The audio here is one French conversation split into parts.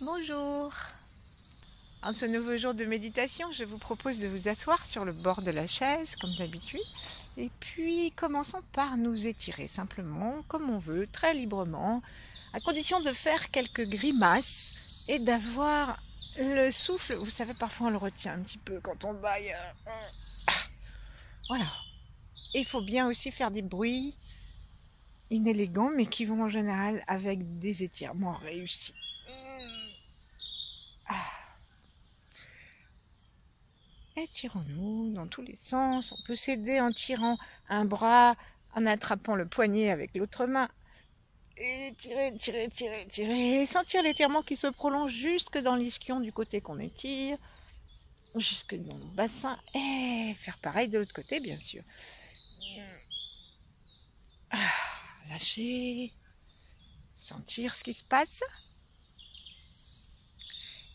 Bonjour. En ce nouveau jour de méditation, je vous propose de vous asseoir sur le bord de la chaise, comme d'habitude. Et puis, commençons par nous étirer simplement, comme on veut, très librement, à condition de faire quelques grimaces et d'avoir le souffle. Vous savez, parfois on le retient un petit peu quand on baille. Voilà. Et il faut bien aussi faire des bruits inélégants, mais qui vont en général avec des étirements réussis. Étirons-nous dans tous les sens. On peut s'aider en tirant un bras, en attrapant le poignet avec l'autre main. Et tirer, tirer, tirer, tirer. Et sentir l'étirement qui se prolonge jusque dans l'ischion du côté qu'on étire, jusque dans le bassin. Et faire pareil de l'autre côté, bien sûr. Lâcher. Sentir ce qui se passe.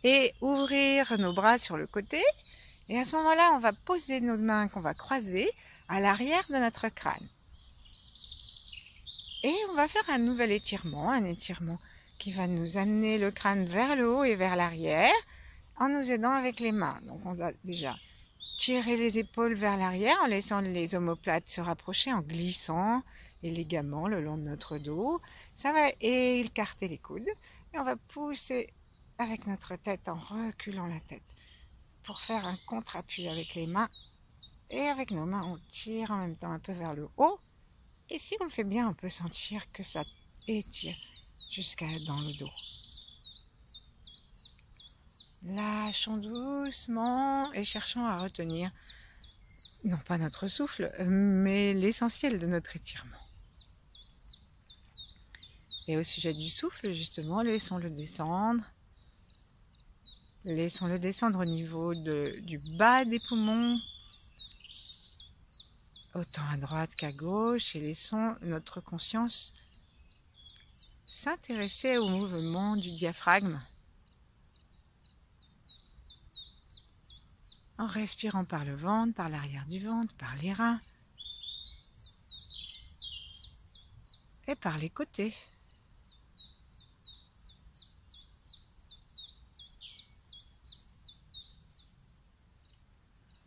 Et ouvrir nos bras sur le côté. Et à ce moment-là, on va poser nos mains qu'on va croiser à l'arrière de notre crâne. Et on va faire un nouvel étirement, un étirement qui va nous amener le crâne vers le haut et vers l'arrière en nous aidant avec les mains. Donc on va déjà tirer les épaules vers l'arrière en laissant les omoplates se rapprocher, en glissant élégamment le long de notre dos. Ça va écarter les coudes et on va pousser avec notre tête en reculant la tête pour faire un contre-appui avec les mains. Et avec nos mains, on tire en même temps un peu vers le haut. Et si on le fait bien, on peut sentir que ça étire jusqu'à dans le dos. Lâchons doucement et cherchons à retenir, non pas notre souffle, mais l'essentiel de notre étirement. Et au sujet du souffle, justement, laissons-le descendre. Laissons-le descendre au niveau du bas des poumons, autant à droite qu'à gauche, et laissons notre conscience s'intéresser au mouvement du diaphragme en respirant par le ventre, par l'arrière du ventre, par les reins et par les côtés.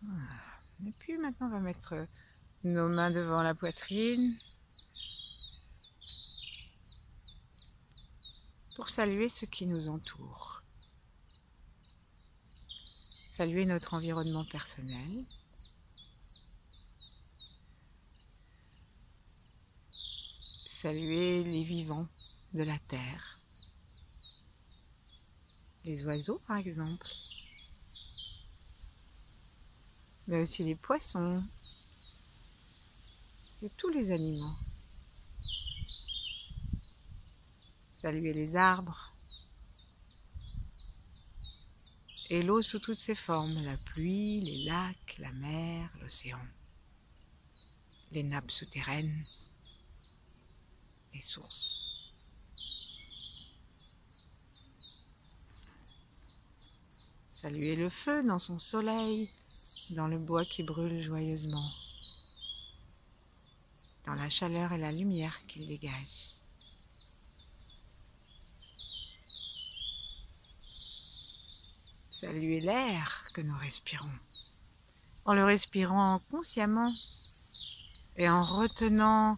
Voilà. Et puis maintenant, on va mettre nos mains devant la poitrine pour saluer ce qui nous entoure. Saluer notre environnement personnel. Saluer les vivants de la terre. Les oiseaux, par exemple. Mais aussi les poissons. Et tous les animaux. Saluer les arbres. Et l'eau sous toutes ses formes, la pluie, les lacs, la mer, l'océan, les nappes souterraines, les sources. Saluer le feu dans son soleil, dans le bois qui brûle joyeusement, dans la chaleur et la lumière qu'il dégage. Saluer l'air que nous respirons, en le respirant consciemment et en retenant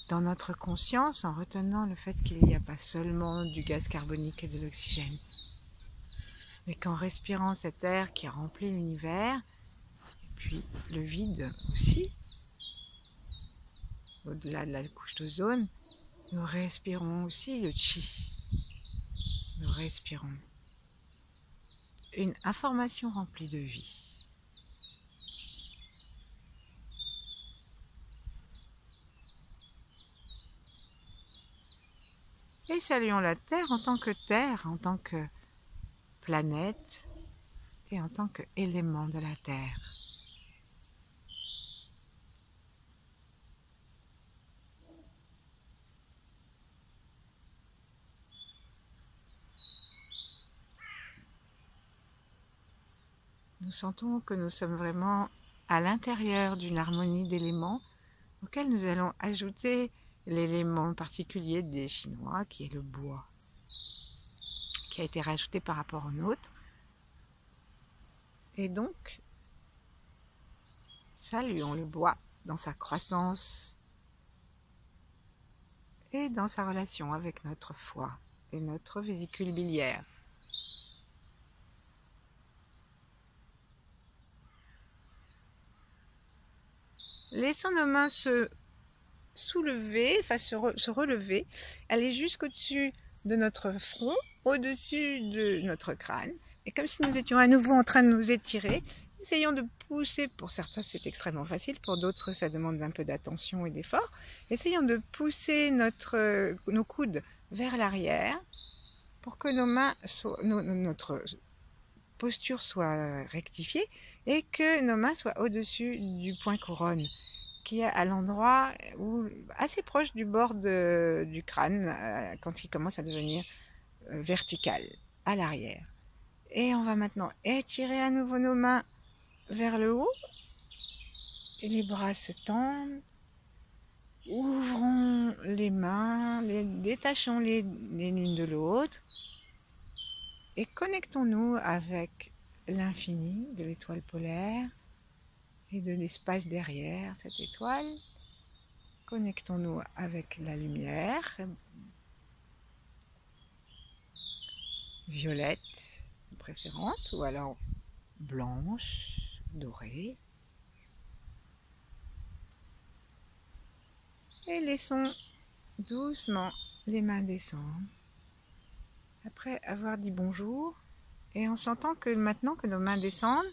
dans notre conscience, en retenant le fait qu'il n'y a pas seulement du gaz carbonique et de l'oxygène, mais qu'en respirant cet air qui remplit l'univers, et puis le vide aussi, au-delà de la couche d'ozone, nous respirons aussi le chi. Nous respirons une information remplie de vie. Et saluons la Terre, en tant que planète et en tant qu'élément de la Terre. Nous sentons que nous sommes vraiment à l'intérieur d'une harmonie d'éléments auquel nous allons ajouter l'élément particulier des Chinois qui est le bois, qui a été rajouté par rapport au nôtre. Et donc, saluons le bois dans sa croissance et dans sa relation avec notre foie et notre vésicule biliaire. Laissons nos mains se soulever, enfin se relever, aller jusqu'au-dessus de notre front, au-dessus de notre crâne. Et comme si nous étions à nouveau en train de nous étirer, essayons de pousser, pour certains c'est extrêmement facile, pour d'autres ça demande un peu d'attention et d'effort. Essayons de pousser nos coudes vers l'arrière pour que nos mains notre posture soit rectifiée et que nos mains soient au-dessus du point couronne, qui est à l'endroit assez proche du bord du crâne, quand il commence à devenir vertical, à l'arrière. Et on va maintenant étirer à nouveau nos mains vers le haut, et les bras se tendent, ouvrons les mains, détachons les l'une de l'autre, et connectons-nous avec l'infini de l'étoile polaire, et de l'espace derrière cette étoile. Connectons-nous avec la lumière violette de préférence, ou alors blanche, dorée. Et laissons doucement les mains descendre. Après avoir dit bonjour, et en sentant que maintenant que nos mains descendent,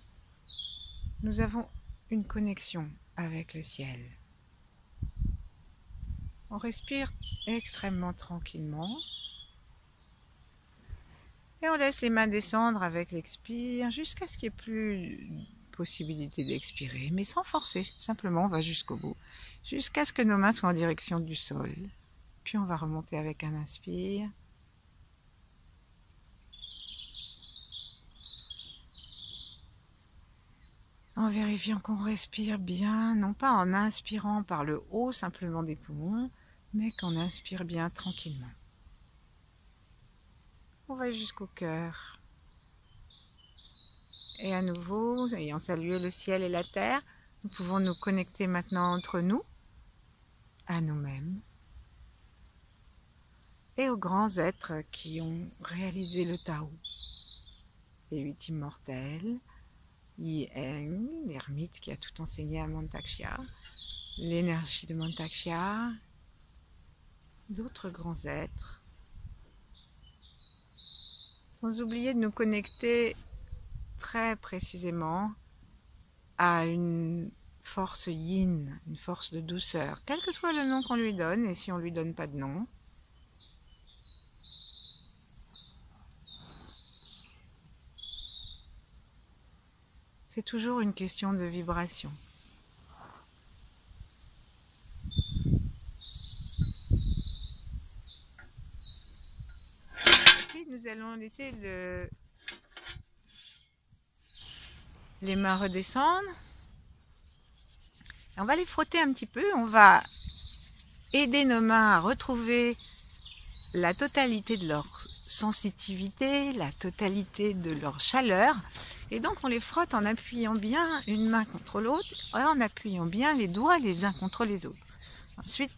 nous avons une connexion avec le ciel. On respire extrêmement tranquillement et on laisse les mains descendre avec l'expire jusqu'à ce qu'il n'y ait plus possibilité d'expirer, mais sans forcer. Simplement, on va jusqu'au bout, jusqu'à ce que nos mains soient en direction du sol. Puis on va remonter avec un inspire. En vérifiant qu'on respire bien, non pas en inspirant par le haut simplement des poumons, mais qu'on inspire bien tranquillement. On va jusqu'au cœur. Et à nouveau, ayant salué le ciel et la terre, nous pouvons nous connecter maintenant entre nous, à nous-mêmes, et aux grands êtres qui ont réalisé le Tao, les 8 immortels, Yi-Heng, l'ermite qui a tout enseigné à Mantakshya, l'énergie de Mantakshya, d'autres grands êtres. Sans oublier de nous connecter très précisément à une force yin, une force de douceur, quel que soit le nom qu'on lui donne, et si on ne lui donne pas de nom. C'est toujours une question de vibration. Puis nous allons laisser les mains redescendre. On va les frotter un petit peu. On va aider nos mains à retrouver la totalité de leur sensitivité, la totalité de leur chaleur. Et donc on les frotte en appuyant bien une main contre l'autre, en appuyant bien les doigts les uns contre les autres. Ensuite,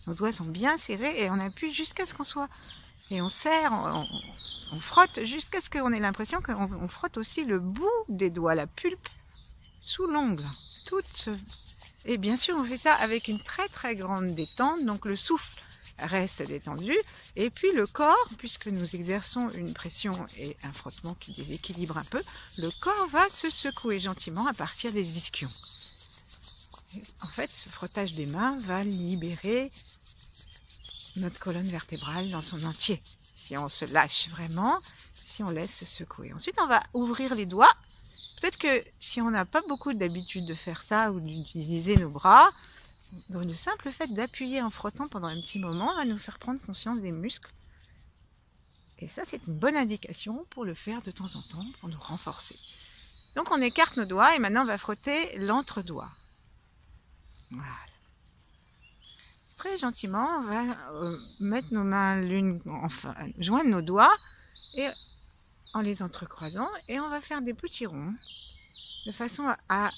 nos doigts sont bien serrés et on appuie jusqu'à ce qu'on soit... Et on serre, on frotte jusqu'à ce qu'on ait l'impression qu'on frotte aussi le bout des doigts, la pulpe, sous l'ongle. Et bien sûr, on fait ça avec une très très grande détente, donc le souffle reste détendu, et puis le corps, puisque nous exerçons une pression et un frottement qui déséquilibre un peu, le corps va se secouer gentiment à partir des ischions. En fait, ce frottage des mains va libérer notre colonne vertébrale dans son entier, si on se lâche vraiment, si on laisse se secouer. Ensuite, on va ouvrir les doigts. Peut-être que si on n'a pas beaucoup d'habitude de faire ça ou d'utiliser nos bras, donc le simple fait d'appuyer en frottant pendant un petit moment va nous faire prendre conscience des muscles. Et ça, c'est une bonne indication pour le faire de temps en temps, pour nous renforcer. Donc on écarte nos doigts et maintenant on va frotter l'entre-doigt. Voilà. Très gentiment, on va mettre nos mains l'une, enfin, joindre nos doigts et en les entrecroisant et on va faire des petits ronds de façon à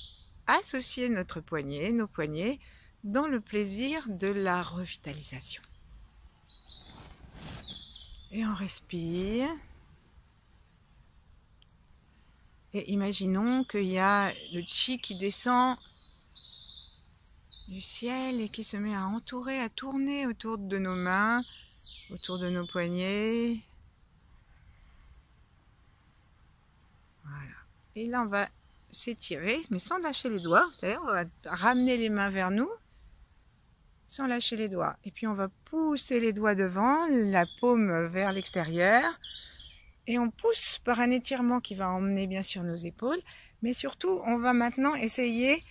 associer notre poignet, nos poignets, dans le plaisir de la revitalisation. Et on respire. Et imaginons qu'il y a le chi qui descend du ciel et qui se met à entourer, à tourner autour de nos mains, autour de nos poignets. Voilà. Et là, on va s'étirer, mais sans lâcher les doigts. C'est-à-dire, on va ramener les mains vers nous, sans lâcher les doigts. Et puis, on va pousser les doigts devant, la paume vers l'extérieur. Et on pousse par un étirement qui va emmener bien sûr nos épaules. Mais surtout, on va maintenant essayer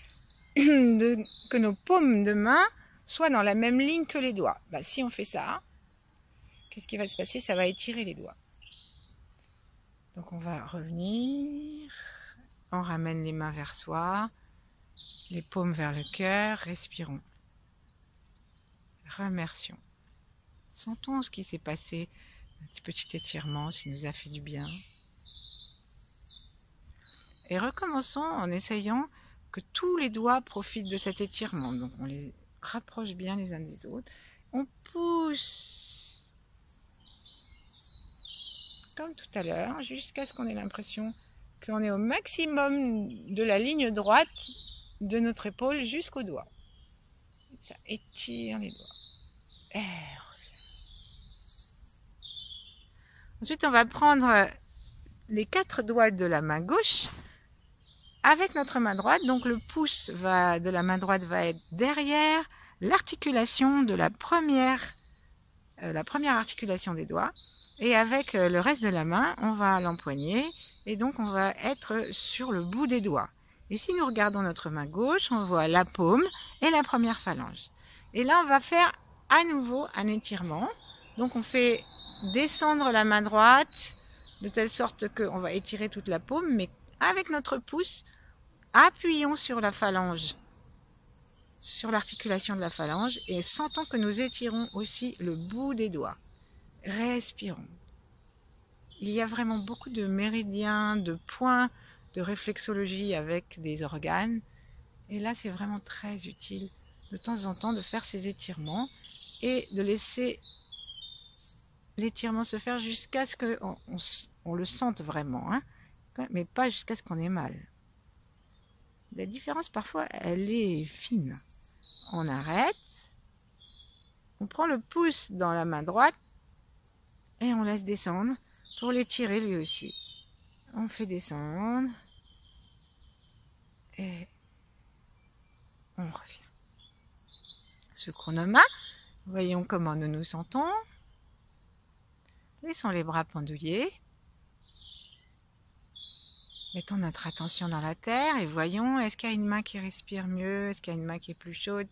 que nos paumes de main soient dans la même ligne que les doigts. Bah, si on fait ça, qu'est-ce qui va se passer? Ça va étirer les doigts. Donc on va revenir, on ramène les mains vers soi, les paumes vers le cœur, respirons. Remercions. Sentons ce qui s'est passé, un petit étirement, ce qui nous a fait du bien. Et recommençons en essayant que tous les doigts profitent de cet étirement. Donc on les rapproche bien les uns des autres. On pousse comme tout à l'heure, jusqu'à ce qu'on ait l'impression qu'on est au maximum de la ligne droite de notre épaule jusqu'au doigt. Ça étire les doigts. Et ensuite, on va prendre les 4 doigts de la main gauche avec notre main droite. Donc le pouce de la main droite va être derrière l'articulation de la première articulation des doigts. Et avec le reste de la main, on va l'empoigner et donc on va être sur le bout des doigts. Et si nous regardons notre main gauche, on voit la paume et la première phalange. Et là, on va faire à nouveau un étirement. Donc on fait descendre la main droite de telle sorte qu'on va étirer toute la paume, mais avec notre pouce, appuyons sur la phalange, sur l'articulation de la phalange et sentons que nous étirons aussi le bout des doigts. Respirons. Il y a vraiment beaucoup de méridiens, de points de réflexologie avec des organes. Et là, c'est vraiment très utile de temps en temps de faire ces étirements et de laisser l'étirement se faire jusqu'à ce qu'on le sente vraiment, hein, mais pas jusqu'à ce qu'on ait mal. La différence, parfois, elle est fine. On arrête, on prend le pouce dans la main droite et on laisse descendre pour l'étirer lui aussi. On fait descendre et on revient. Secouons nos mains, voyons comment nous nous sentons. Laissons les bras pendouillés. Mettons notre attention dans la terre et voyons, est-ce qu'il y a une main qui respire mieux, est-ce qu'il y a une main qui est plus chaude,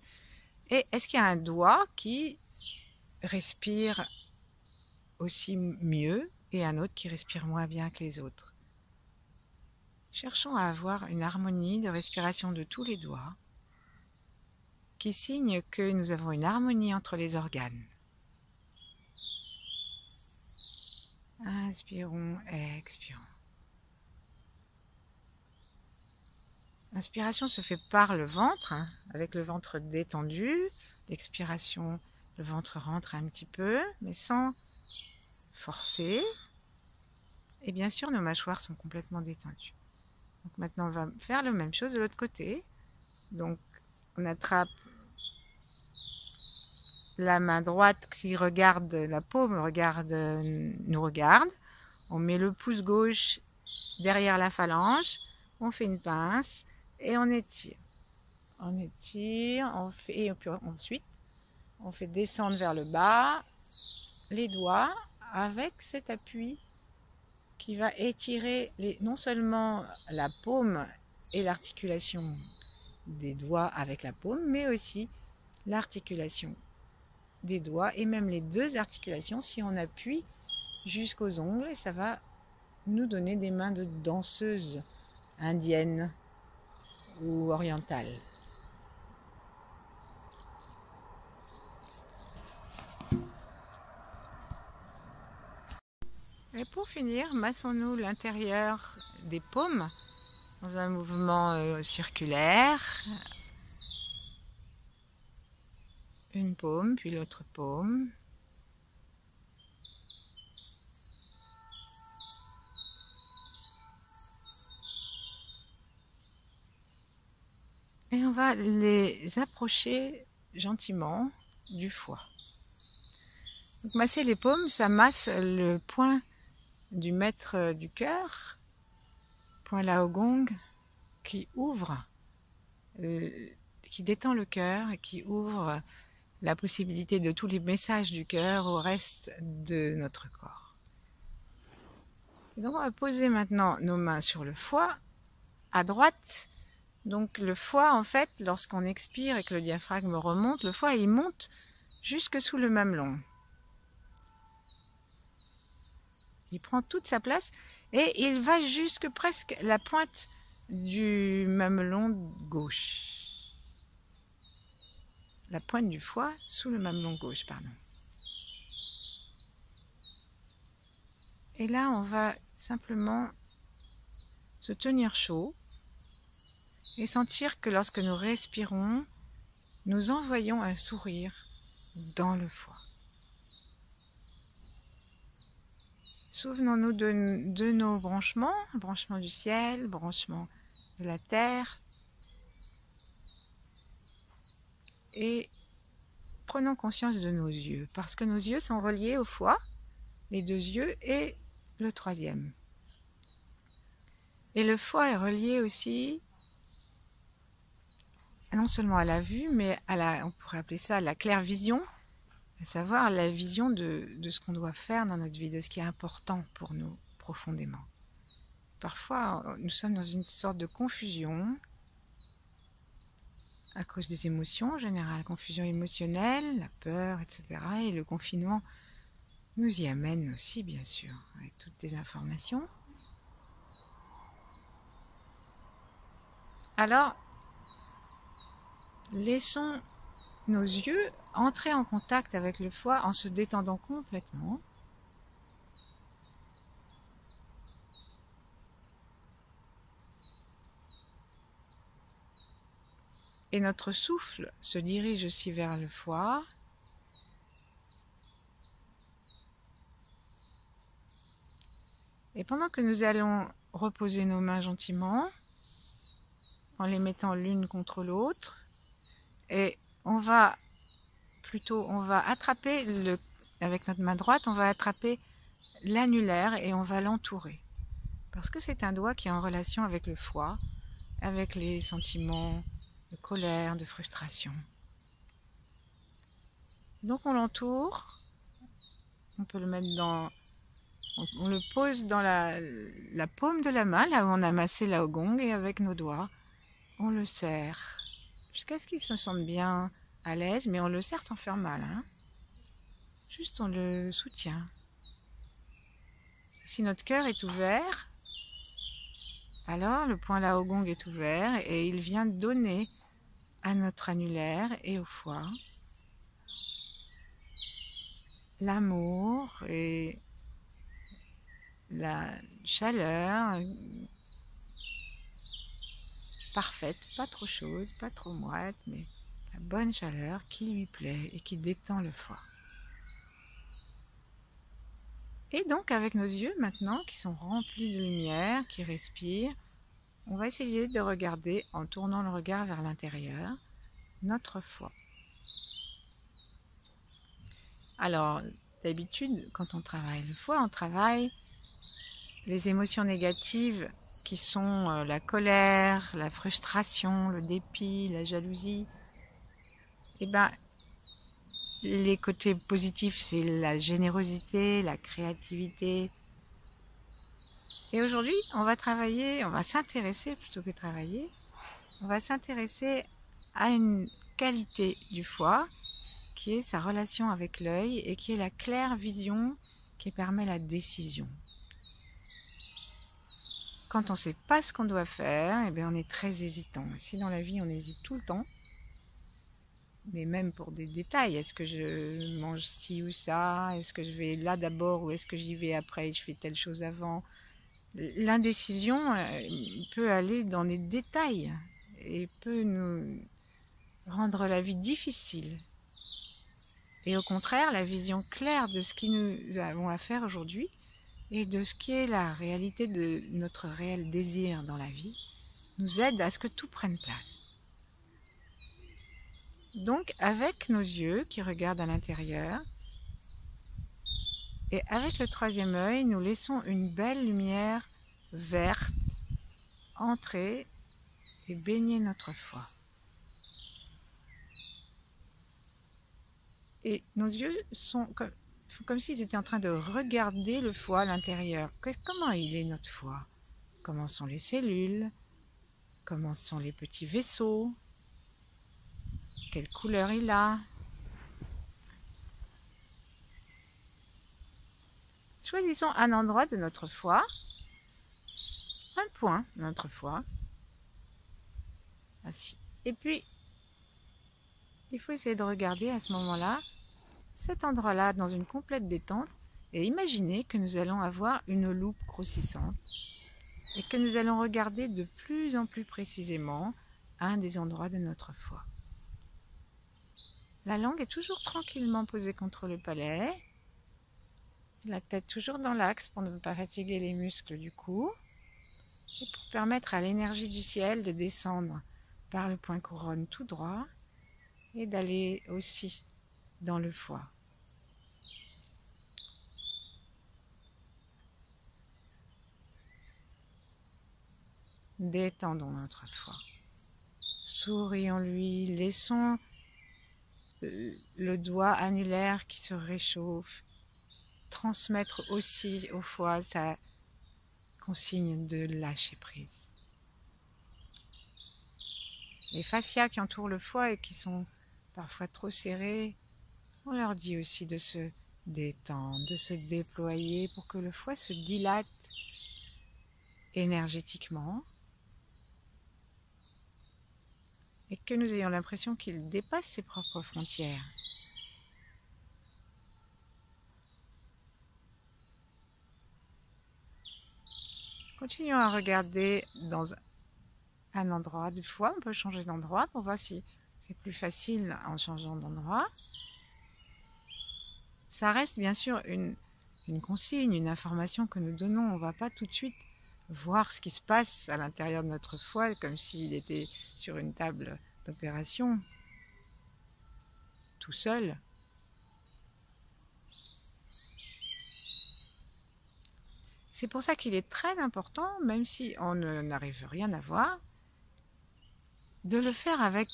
et est-ce qu'il y a un doigt qui respire aussi mieux et un autre qui respire moins bien que les autres. Cherchons à avoir une harmonie de respiration de tous les doigts qui signe que nous avons une harmonie entre les organes. Inspirons, expirons. L'inspiration se fait par le ventre, hein, avec le ventre détendu. L'expiration, le ventre rentre un petit peu, mais sans forcer. Et bien sûr, nos mâchoires sont complètement détendues. Donc maintenant, on va faire la même chose de l'autre côté. Donc, on attrape la main droite qui regarde, la paume nous regarde. On met le pouce gauche derrière la phalange. On fait une pince et on étire. On étire, et puis ensuite, on fait descendre vers le bas les doigts avec cet appui qui va étirer non seulement la paume et l'articulation des doigts avec la paume, mais aussi l'articulation des doigts et même les deux articulations si on appuie jusqu'aux ongles, et ça va nous donner des mains de danseuse indienne ou orientale. Et pour finir, massons-nous l'intérieur des paumes dans un mouvement circulaire. Une paume, puis l'autre paume. Et on va les approcher gentiment du foie. Donc, masser les paumes, ça masse le point du maître du cœur, point Lao Gong, qui ouvre, qui détend le cœur et qui ouvre la possibilité de tous les messages du cœur au reste de notre corps. Et donc on va poser maintenant nos mains sur le foie, à droite. Donc le foie, en fait, lorsqu'on expire et que le diaphragme remonte, le foie il monte jusque sous le mamelon. Il prend toute sa place et il va jusque presque la pointe du mamelon gauche. La pointe du foie sous le mamelon gauche, pardon. Et là, on va simplement se tenir chaud et sentir que lorsque nous respirons, nous envoyons un sourire dans le foie. Souvenons-nous de nos branchements, branchement du ciel, branchement de la terre. Et prenons conscience de nos yeux, parce que nos yeux sont reliés au foie, les deux yeux et le troisième. Et le foie est relié aussi, non seulement à la vue, mais on pourrait appeler ça la claire-vision, à savoir la vision de ce qu'on doit faire dans notre vie, de ce qui est important pour nous profondément. Parfois, nous sommes dans une sorte de confusion, à cause des émotions en général, confusion émotionnelle, la peur, etc. Et le confinement nous y amène aussi, bien sûr, avec toutes les informations. Alors, laissons nos yeux entrer en contact avec le foie en se détendant complètement. Et notre souffle se dirige aussi vers le foie. Et pendant que nous allons reposer nos mains gentiment, en les mettant l'une contre l'autre, et on va attraper, avec notre main droite, on va attraper l'annulaire et on va l'entourer. Parce que c'est un doigt qui est en relation avec le foie, avec les sentiments de colère, de frustration. Donc on l'entoure, on peut le mettre on le pose dans la paume de la main, là où on a massé Lao Gong, et avec nos doigts, on le serre, jusqu'à ce qu'il se sente bien à l'aise, mais on le serre sans faire mal, hein. Juste on le soutient. Si notre cœur est ouvert, alors le point Lao Gong est ouvert et il vient donner à notre annulaire et au foie l'amour et la chaleur parfaite, pas trop chaude, pas trop moite, mais la bonne chaleur qui lui plaît et qui détend le foie. Et donc avec nos yeux maintenant qui sont remplis de lumière, qui respirent, on va essayer de regarder, en tournant le regard vers l'intérieur, notre foie. Alors, d'habitude, quand on travaille le foie, on travaille les émotions négatives qui sont la colère, la frustration, le dépit, la jalousie. Et ben, les côtés positifs, c'est la générosité, la créativité. Et aujourd'hui, on va s'intéresser, plutôt que travailler, on va s'intéresser à une qualité du foie, qui est sa relation avec l'œil et qui est la claire vision qui permet la décision. Quand on ne sait pas ce qu'on doit faire, eh bien on est très hésitant. Si dans la vie on hésite tout le temps, mais même pour des détails. Est-ce que je mange ci ou ça? Est-ce que je vais là d'abord ou est-ce que j'y vais après et je fais telle chose avant? L'indécision peut aller dans les détails et peut nous rendre la vie difficile. Et au contraire, la vision claire de ce qui nous avons à faire aujourd'hui et de ce qui est la réalité de notre réel désir dans la vie nous aide à ce que tout prenne place. Donc, avec nos yeux qui regardent à l'intérieur, et avec le troisième œil, nous laissons une belle lumière verte entrer et baigner notre foi. Et nos yeux sont comme s'ils étaient en train de regarder le foie à l'intérieur. Comment il est notre foie? Comment sont les cellules? Comment sont les petits vaisseaux? Quelle couleur il a? Choisissons un endroit de notre foie, un point de notre foie. Ainsi. Et puis, il faut essayer de regarder à ce moment-là cet endroit-là dans une complète détente et imaginer que nous allons avoir une loupe grossissante et que nous allons regarder de plus en plus précisément un des endroits de notre foie. La langue est toujours tranquillement posée contre le palais, la tête toujours dans l'axe pour ne pas fatiguer les muscles du cou et pour permettre à l'énergie du ciel de descendre par le point couronne tout droit et d'aller aussi dans le foie. Détendons notre foie. Sourions-lui, laissons le doigt annulaire qui se réchauffe transmettre aussi au foie sa consigne de lâcher prise. Les fascias qui entourent le foie et qui sont parfois trop serrés, on leur dit aussi de se détendre, de se déployer pour que le foie se dilate énergétiquement et que nous ayons l'impression qu'il dépasse ses propres frontières. Continuons à regarder dans un endroit du foie. On peut changer d'endroit pour voir si c'est plus facile en changeant d'endroit. Ça reste bien sûr une consigne, une information que nous donnons. On ne va pas tout de suite voir ce qui se passe à l'intérieur de notre foie comme s'il était sur une table d'opération, tout seul. C'est pour ça qu'il est très important, même si on n'arrive rien à voir, de le faire avec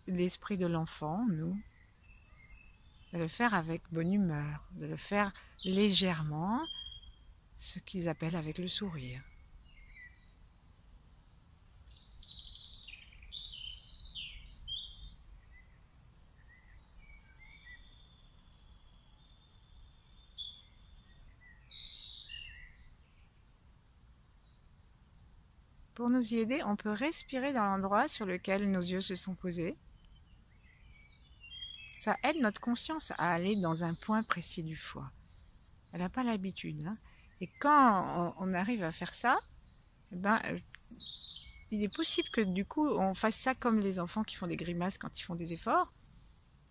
l'esprit de l'enfant, nous, de le faire avec bonne humeur, de le faire légèrement, ce qu'ils appellent avec le sourire. Pour nous y aider, on peut respirer dans l'endroit sur lequel nos yeux se sont posés. Ça aide notre conscience à aller dans un point précis du foie. Elle n'a pas l'habitude. Et quand on arrive à faire ça, il est possible que du coup on fasse ça comme les enfants qui font des grimaces quand ils font des efforts,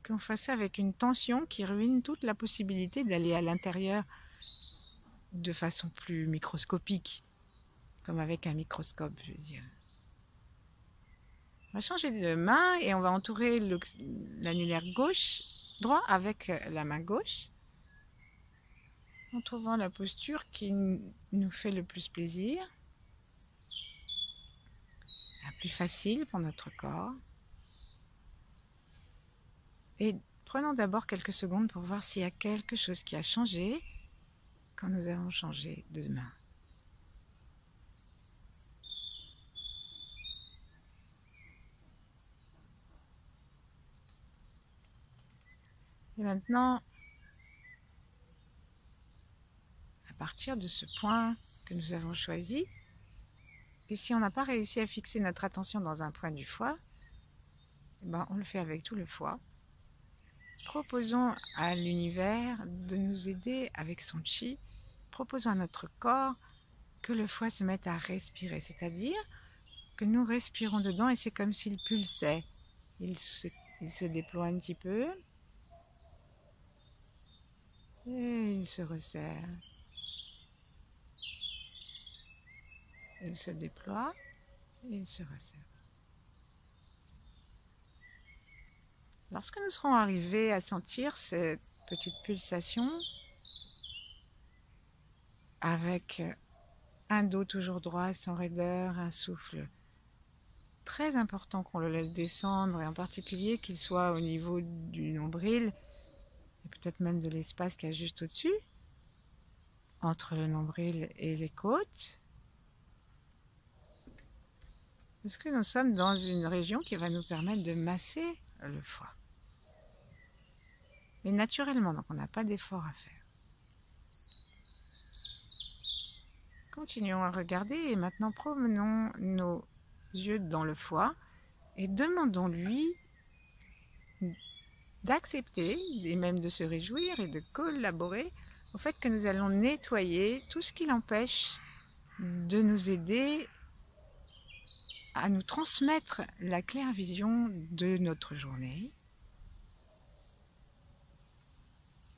qu'on fasse ça avec une tension qui ruine toute la possibilité d'aller à l'intérieur de façon plus microscopique, comme avec un microscope, je veux dire. On va changer de main et on va entourer l'annulaire droit avec la main gauche, en trouvant la posture qui nous fait le plus plaisir, la plus facile pour notre corps. Et prenons d'abord quelques secondes pour voir s'il y a quelque chose qui a changé quand nous avons changé de main. Et maintenant, à partir de ce point que nous avons choisi, et si on n'a pas réussi à fixer notre attention dans un point du foie, on le fait avec tout le foie. proposons à l'univers de nous aider avec son chi, proposons à notre corps que le foie se mette à respirer, c'est-à-dire que nous respirons dedans et c'est comme s'il pulsait. Il se déploie un petit peu et il se resserre. Il se déploie et il se resserre. Lorsque nous serons arrivés à sentir cette petite pulsation avec un dos toujours droit, sans raideur, un souffle très important qu'on le laisse descendre, et en particulier qu'il soit au niveau du nombril, et peut-être même de l'espace qu'il y a juste au-dessus, entre le nombril et les côtes. Parce que nous sommes dans une région qui va nous permettre de masser le foie. Mais naturellement, donc on n'a pas d'effort à faire. Continuons à regarder et maintenant promenons nos yeux dans le foie et demandons-lui d'accepter et même de se réjouir et de collaborer au fait que nous allons nettoyer tout ce qui l'empêche de nous aider à nous transmettre la claire vision de notre journée,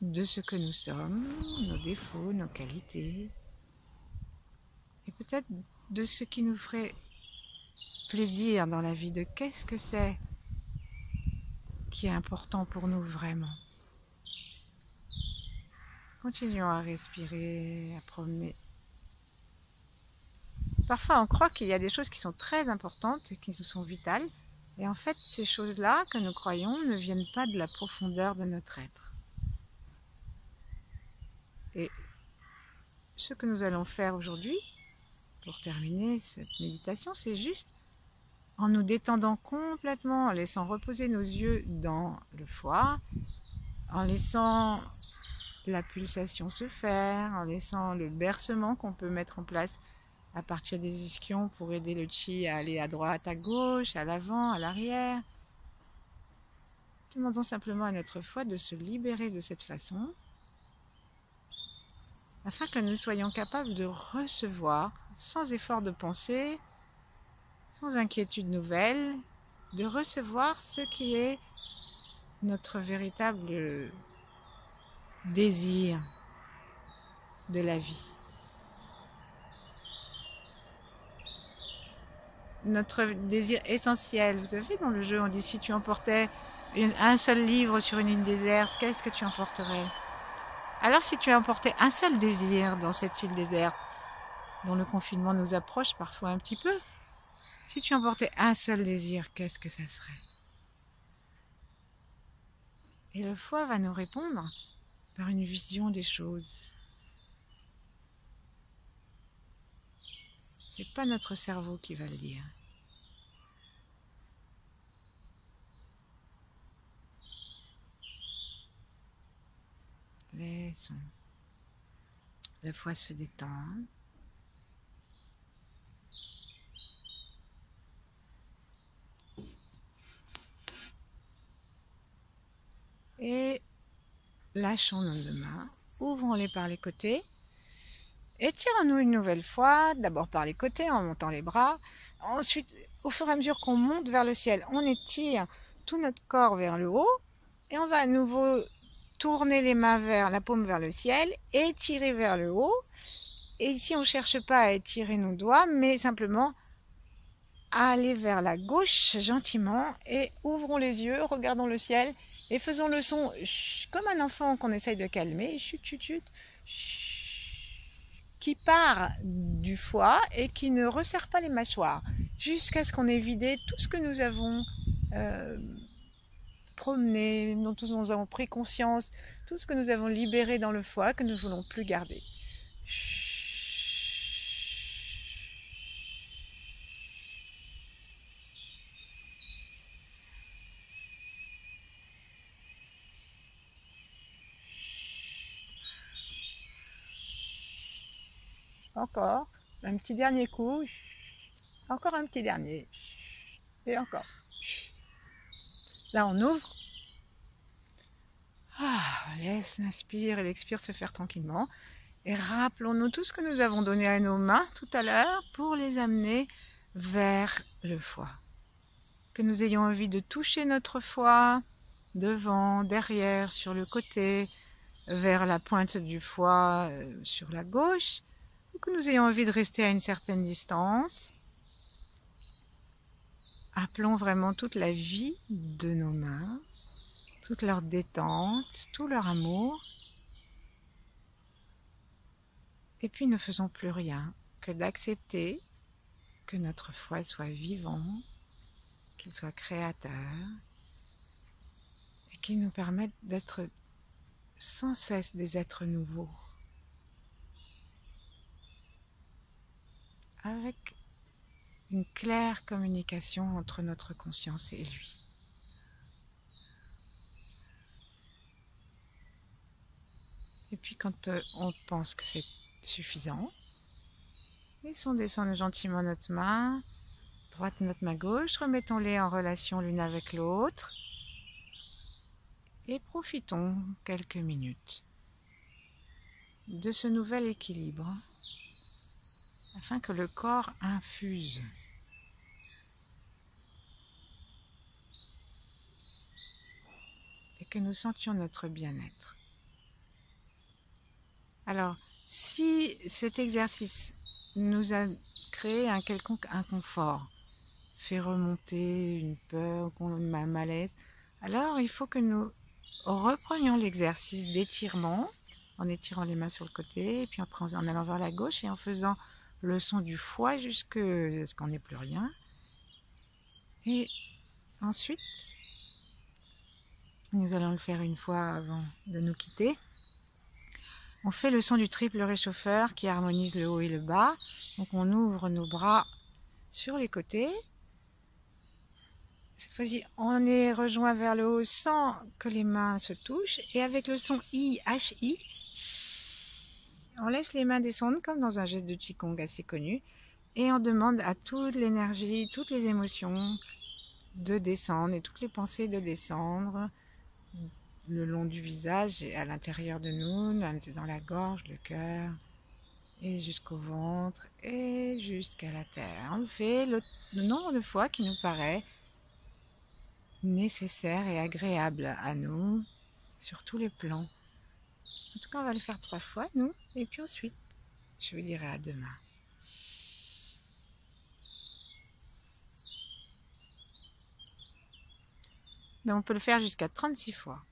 de ce que nous sommes, nos défauts, nos qualités, et peut-être de ce qui nous ferait plaisir dans la vie, de qu'est-ce que c'est qui est important pour nous vraiment. Continuons à respirer, à promener. Parfois on croit qu'il y a des choses qui sont très importantes et qui nous sont vitales, et en fait ces choses-là que nous croyons ne viennent pas de la profondeur de notre être. Et ce que nous allons faire aujourd'hui, pour terminer cette méditation, c'est juste en nous détendant complètement, en laissant reposer nos yeux dans le foie, en laissant la pulsation se faire, en laissant le bercement qu'on peut mettre en place à partir des ischions pour aider le chi à aller à droite, à gauche, à l'avant, à l'arrière. Demandons simplement à notre foie de se libérer de cette façon, afin que nous soyons capables de recevoir, sans effort de pensée, sans inquiétude nouvelle, de recevoir ce qui est notre véritable désir de la vie. Notre désir essentiel. Vous savez, dans le jeu, on dit si tu emportais un seul livre sur une île déserte, qu'est-ce que tu emporterais? Alors si tu emportais un seul désir dans cette île déserte, dont le confinement nous approche parfois un petit peu, si tu emportais un seul désir, qu'est-ce que ça serait? Et le foie va nous répondre par une vision des choses. C'est pas notre cerveau qui va le dire. Laissons le foie se détendre. Et lâchons nos deux mains, ouvrons-les par les côtés, étirons-nous une nouvelle fois, d'abord par les côtés en montant les bras, ensuite au fur et à mesure qu'on monte vers le ciel, on étire tout notre corps vers le haut et on va à nouveau tourner les mains vers la paume vers le ciel, étirer vers le haut, et ici on ne cherche pas à étirer nos doigts, mais simplement à aller vers la gauche gentiment et ouvrons les yeux, regardons le ciel et faisons le son comme un enfant qu'on essaye de calmer, chut chut chut, qui part du foie et qui ne resserre pas les mâchoires jusqu'à ce qu'on ait vidé tout ce que nous avons promené, dont nous avons pris conscience, tout ce que nous avons libéré dans le foie que nous ne voulons plus garder. Encore, un petit dernier coup, encore un petit dernier, et encore. Là on ouvre, Laisse l'inspire et l'expire se faire tranquillement. Et rappelons-nous tout ce que nous avons donné à nos mains tout à l'heure pour les amener vers le foie. Que nous ayons envie de toucher notre foie, devant, derrière, sur le côté, vers la pointe du foie sur la gauche, ou que nous ayons envie de rester à une certaine distance. Appelons vraiment toute la vie de nos mains, toute leur détente, tout leur amour. Et puis ne faisons plus rien que d'accepter que notre foie soit vivant, qu'il soit créateur, et qu'il nous permette d'être sans cesse des êtres nouveaux, avec une claire communication entre notre conscience et lui. Et puis quand on pense que c'est suffisant, laissons descendre gentiment notre main, droite notre main gauche, remettons-les en relation l'une avec l'autre et profitons quelques minutes de ce nouvel équilibre afin que le corps infuse. Et que nous sentions notre bien-être. Alors, si cet exercice nous a créé un quelconque inconfort, fait remonter une peur, un malaise, alors il faut que nous reprenions l'exercice d'étirement, en étirant les mains sur le côté, et puis en allant vers la gauche et en faisant le son du foie jusqu'à ce qu'on n'ait plus rien. Et ensuite, nous allons le faire une fois avant de nous quitter. On fait le son du triple réchauffeur qui harmonise le haut et le bas. Donc on ouvre nos bras sur les côtés. Cette fois-ci, on est rejoint vers le haut sans que les mains se touchent. Et avec le son I, H-I, on laisse les mains descendre comme dans un geste de Qigong assez connu. Et on demande à toute l'énergie, toutes les émotions de descendre et toutes les pensées de descendre le long du visage et à l'intérieur de nous, dans la gorge, le cœur, et jusqu'au ventre, et jusqu'à la terre. On le fait le nombre de fois qui nous paraît nécessaire et agréable à nous, sur tous les plans. En tout cas, on va le faire 3 fois, nous, et puis ensuite, je vous dirai à demain. Mais on peut le faire jusqu'à 36 fois.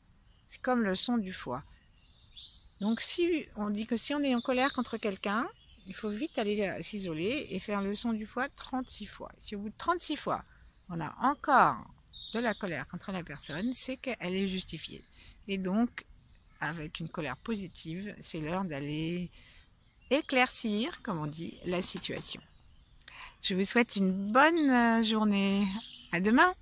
C'est comme le son du foie. Donc si on dit que si on est en colère contre quelqu'un, il faut vite aller s'isoler et faire le son du foie 36 fois. Si au bout de 36 fois, on a encore de la colère contre la personne, c'est qu'elle est justifiée. Et donc, avec une colère positive, c'est l'heure d'aller éclaircir, comme on dit, la situation. Je vous souhaite une bonne journée. À demain!